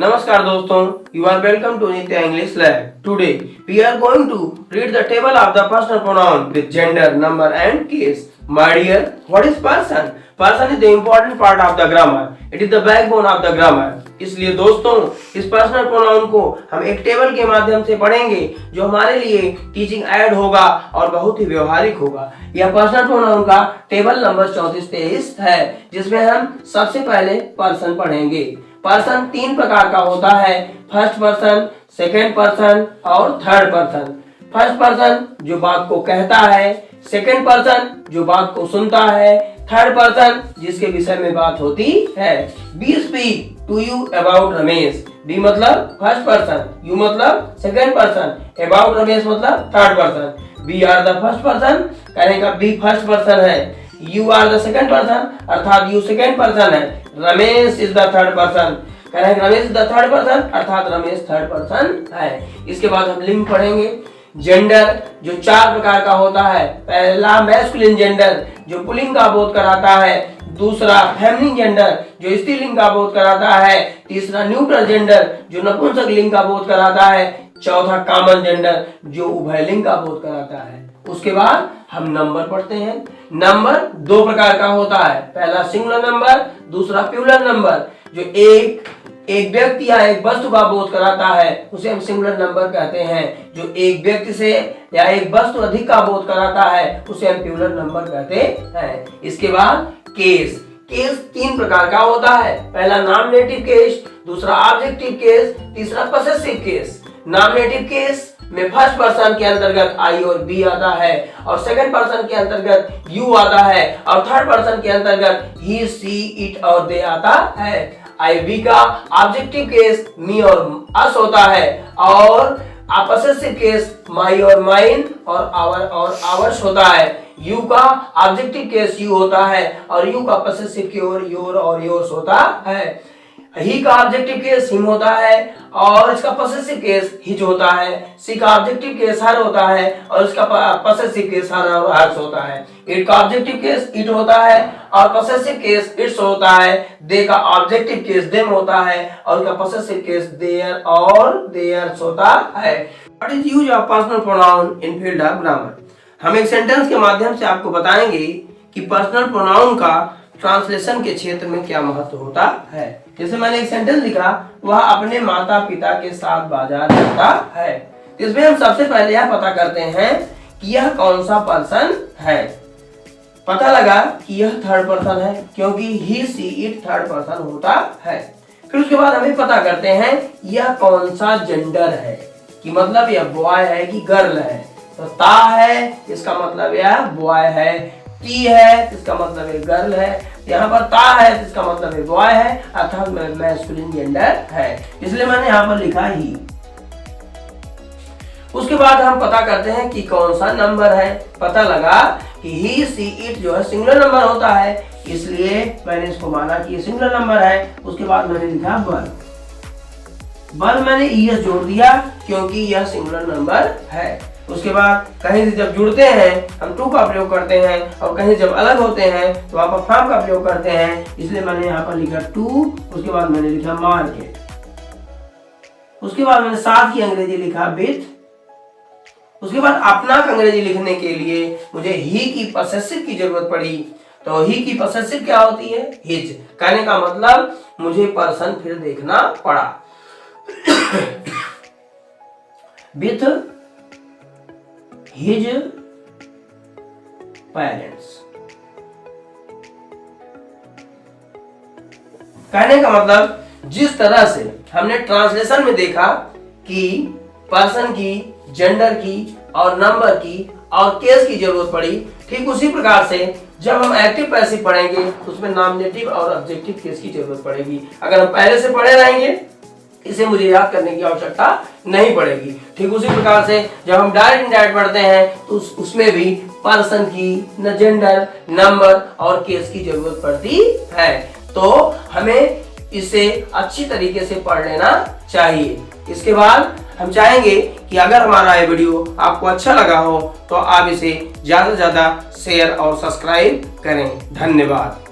नमस्कार दोस्तों, you are welcome to Nitya English Lab. Today we are going to read the table of the personal pronoun with gender, number and case. My dear, what is person? Person is the important part of the grammar. It is the backbone of the grammar. इसलिए दोस्तों इस personal pronoun को हम एक table के माध्यम से पढ़ेंगे जो हमारे लिए टीचिंग ऐड होगा और बहुत ही व्यवहारिक होगा। यह पर्सनल प्रोनाउन का टेबल नंबर 34-23 है जिसमें हम सबसे पहले पर्सन पढ़ेंगे। पर्सन 3 प्रकार का होता है, फर्स्ट पर्सन, सेकेंड पर्सन और थर्ड पर्सन। फर्स्ट पर्सन जो बात को कहता है, सेकेंड पर्सन जो बात को सुनता है, थर्ड पर्सन जिसके विषय में बात होती है। We speak to you about Ramesh. We मतलब फर्स्ट पर्सन, यू मतलब सेकेंड पर्सन, अबाउट रमेश मतलब third person. We are the first person, कहने का बी फर्स्ट पर्सन है। You are the second person अर्थात यू सेकेंड पर्सन है। Ramesh is the third person, कहने का Ramesh is the third person अर्थात रमेश थर्ड पर्सन है। इसके बाद हम लिंग पढ़ेंगे। जेंडर जो 4 प्रकार का होता है। पहला मैस्कुलिन जेंडर जो पुल्लिंग का बोध कराता है। दूसरा फेमिनिन जेंडर जो स्त्रीलिंग का बोध कराता है। तीसरा न्यूट्रल जेंडर जो नपुंसक लिंग का बोध कराता है। चौथा कॉमन जेंडर जो उभयलिंग का बोध कराता है। उसके बाद हम नंबर पढ़ते हैं। नंबर 2 प्रकार का होता है। पहला सिंगुलर नंबर, दूसरा प्लूरल नंबर। जो एक व्यक्ति या एक वस्तु का बोध कराता है उसे हम सिंगुलर नंबर कहते हैं। जो एक व्यक्ति से या एक वस्तु अधिक का बोध कराता है उसे हम प्लूरल नंबर कहते हैं। इसके बाद केस। केस 3 प्रकार का होता है। पहला नॉमिनेटिव केस, दूसरा ऑब्जेक्टिव केस, तीसरा पॉसेसिव केस। नॉमिनेटिव केस में फर्स्ट पर्सन के अंतर्गत आई और बी आता है और सेकंड पर्सन के अंतर्गत यू आता है और थर्ड पर्सन के अंतर्गत ही, सी, इट और दे आता है। आई बी का ऑब्जेक्टिव केस मी और अस होता है और पॉसेसिव केस माई और माइन और आवर और आवर्स होता है। यू का ऑब्जेक्टिव केस यू होता है और यू का पॉसेसिव केस योर और योर्स होता है। ही का ऑब्जेक्टिव केस हिम होता है और इसका पॉसेसिव केस हिज होता है। सी का ऑब्जेक्टिव केस हर होता है और इसका पॉसेसिव केस हर और हर्ष होता है। इट का ऑब्जेक्टिव केस इट होता है और पॉसेसिव केस इट्स होता है। दे का ऑब्जेक्टिव केस देम होता है और इसका पॉसेसिव केस देयर और देयर्स होता है। What is use of personal pronoun in field of grammar? हम एक सेंटेंस के माध्यम से आपको बताएंगे कि पर्सनल प्रोनाउन का ट्रांसलेशन के क्षेत्र में क्या महत्व होता है। जैसे मैंने एक सेंटेंस लिखा, वह अपने माता पिता के साथ बाजार जाता है। इसमें हम सबसे पहले यह पता करते हैं कि यह कौन सा पर्सन है। पता लगा कि यह थर्ड पर्सन है क्योंकि ही, सी, इट थर्ड पर्सन होता है। फिर उसके बाद हमें पता करते हैं यह कौन सा जेंडर है, कि मतलब यह बॉय है कि गर्ल है। तो ता है इसका मतलब यह बॉय है, ती है इसका मतलब ये गर्ल है, यहाँ पर ता है इसका मतलब ये बॉय है अर्थात मैस्कुलिन जेंडर है, इसलिए मैंने यहाँ पर लिखा ही। उसके बाद हम पता करते हैं कि कौन सा नंबर है। पता लगा कि ही, सी, इट जो है सिंगुलर नंबर होता है, इसलिए मैंने इसको माना कि ये सिंगुलर नंबर है। उसके बाद मैंने लिखा बल मैंने ईएस जोड़ दिया क्योंकि यह सिंगुलर नंबर है। उसके बाद कहीं से जब जुड़ते हैं हम टू का प्रयोग करते हैं और कहीं जब अलग होते हैं तो वहां पर फ्रॉम का प्रयोग करते हैं, इसलिए मैंने यहाँ पर लिखा टू। उसके बाद मैंने लिखा मार्केट। उसके बाद मैंने साथ की अंग्रेजी लिखा विथ। उसके बाद अपना अंग्रेजी लिखने के लिए मुझे ही की पॉसेसिव की जरूरत पड़ी। तो ही की पॉसेसिव क्या होती है? हिज। कहने का मतलब मुझे पर्सन फिर देखना पड़ा। With his parents. कहने का मतलब जिस तरह से हमने ट्रांसलेशन में देखा कि पर्सन की, जेंडर की और नंबर की और केस की जरूरत पड़ी, ठीक उसी प्रकार से जब हम एक्टिव पैसिव पढ़ेंगे उसमें नॉमिनेटिव और ऑब्जेक्टिव केस की जरूरत पड़ेगी। अगर हम पहले से पढ़े रहेंगे इसे मुझे याद करने की आवश्यकता नहीं पड़ेगी। ठीक उसी प्रकार से जब हम डायरेक्ट इनडायरेक्ट पढ़ते हैं तो उसमें भी पर्सन की, न जेंडर, नंबर और केस की जरूरत पड़ती है। तो हमें इसे अच्छी तरीके से पढ़ लेना चाहिए। इसके बाद हम चाहेंगे कि अगर हमारा ये वीडियो आपको अच्छा लगा हो तो आप इसे ज्यादा से ज्यादा शेयर और सब्सक्राइब करें। धन्यवाद।